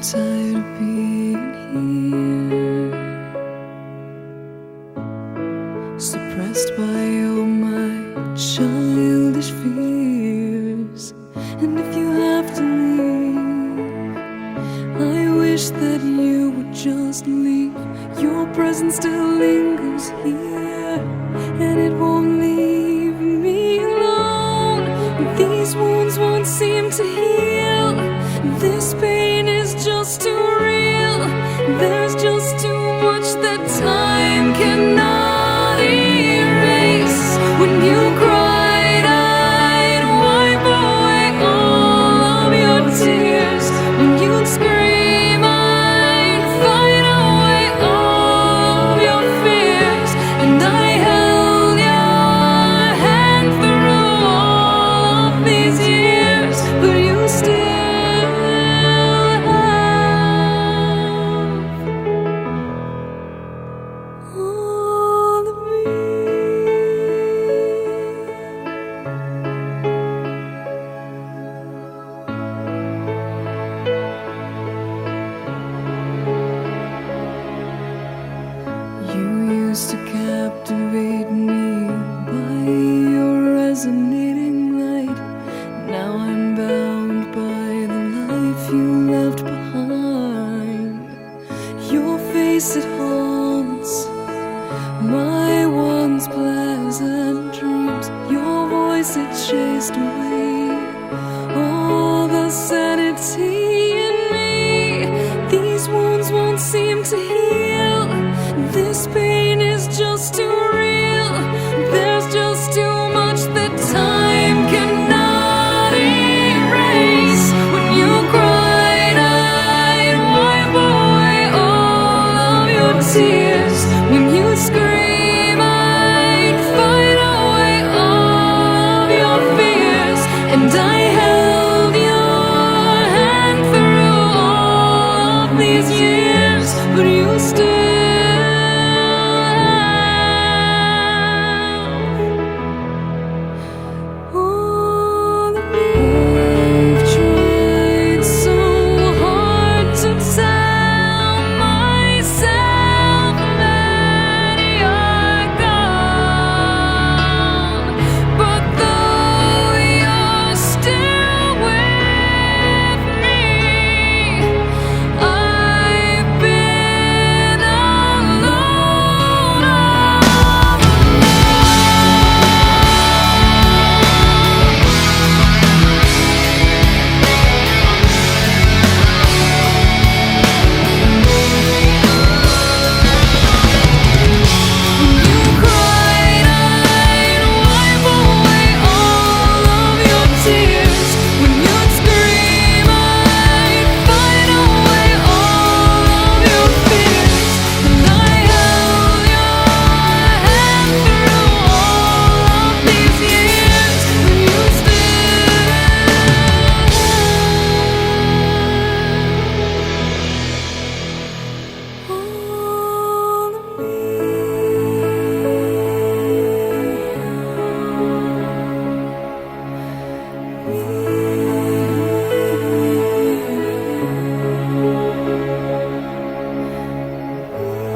tired of being here, suppressed by all my childish fears. And if you have to leave, I wish that you would just leave. Your presence still lingers here, and it won't leave me alone. These wounds won't seem to heal. This pain is just too real. There's just too much that time cannot erase. When you cried, I'd wipe away all of your tears. When you'd scream, I'd fight away all of your fears. And I held your hand through all of these years, but you still all of me. You used to captivate me by your resonating light. Now I'm bound by the life you left behind. Your face, it haunts my once pleasant dreams. Your voice, it chased away all the sanity in me. These wounds won't seem to heal. This pain is just too real. There's just too much that time cannot erase. When you cried, I'd wipe away all of your tears. When you scream, I'd fight away all of your fears. And I held your hand through all of these years, but you still